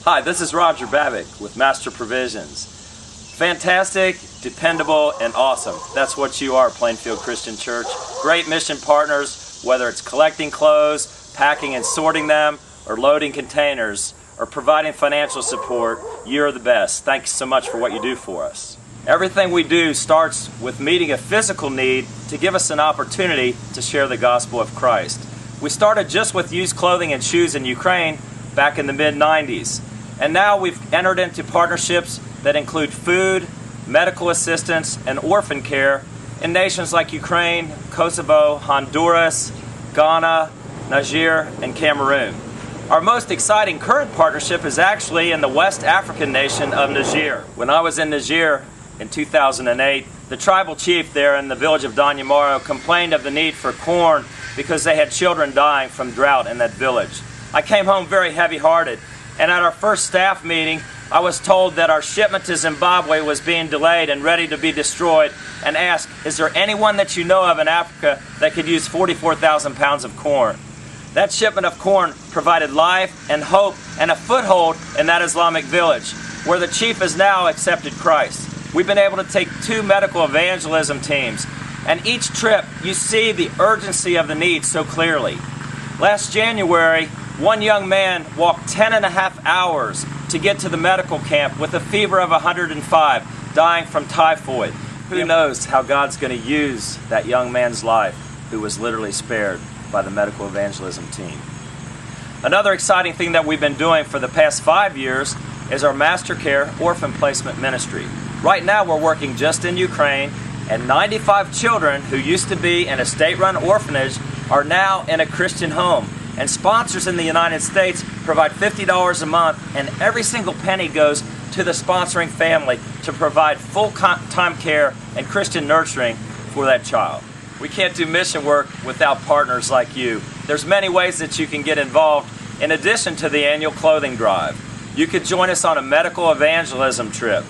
Hi, this is Roger Babick with Master Provisions. Fantastic, dependable, and awesome. That's what you are, Plainfield Christian Church. Great mission partners, whether it's collecting clothes, packing and sorting them, or loading containers, or providing financial support, you're the best. Thanks so much for what you do for us. Everything we do starts with meeting a physical need to give us an opportunity to share the gospel of Christ. We started just with used clothing and shoes in Ukraine back in the mid-90s. And now we've entered into partnerships that include food, medical assistance, and orphan care in nations like Ukraine, Kosovo, Honduras, Ghana, Niger, and Cameroon. Our most exciting current partnership is actually in the West African nation of Niger. When I was in Niger in 2008, the tribal chief there in the village of Danyamaro complained of the need for corn because they had children dying from drought in that village. I came home very heavy-hearted, and at our first staff meeting, I was told that our shipment to Zimbabwe was being delayed and ready to be destroyed, and asked, is there anyone that you know of in Africa that could use 44,000 pounds of corn? That shipment of corn provided life and hope and a foothold in that Islamic village, where the chief has now accepted Christ. We've been able to take 2 medical evangelism teams, and each trip you see the urgency of the need so clearly. Last January, one young man walked 10.5 hours to get to the medical camp with a fever of 105, dying from typhoid. Who knows how God's going to use that young man's life, who was literally spared by the medical evangelism team. Another exciting thing that we've been doing for the past 5 years is our Master Care Orphan Placement Ministry. Right now we're working just in Ukraine, and 95 children who used to be in a state-run orphanage are now in a Christian home. And sponsors in the United States provide $50 a month, and every single penny goes to the sponsoring family to provide full-time care and Christian nurturing for that child. We can't do mission work without partners like you. There's many ways that you can get involved in addition to the annual clothing drive. You could join us on a medical evangelism trip.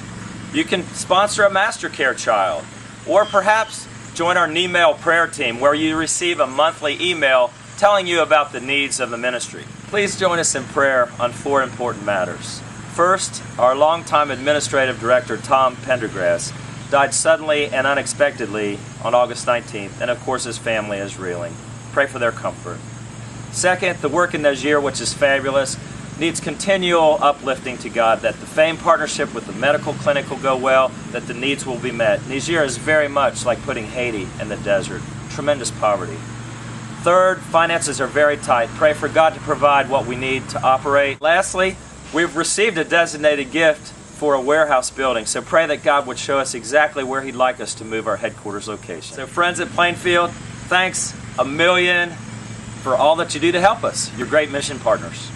You can sponsor a Master Care child, or perhaps join our email prayer team, where you receive a monthly email telling you about the needs of the ministry. Please join us in prayer on 4 important matters. First, our longtime administrative director, Tom Pendergrass, died suddenly and unexpectedly on August 19th, and of course his family is reeling. Pray for their comfort. Second, the work in Niger, which is fabulous, needs continual uplifting to God, that the famed partnership with the medical clinic will go well, that the needs will be met. Niger is very much like putting Haiti in the desert. Tremendous poverty. Third, finances are very tight. Pray for God to provide what we need to operate. Lastly, we've received a designated gift for a warehouse building, so pray that God would show us exactly where He'd like us to move our headquarters location. So friends at Plainfield, thanks a million for all that you do to help us. You're great mission partners.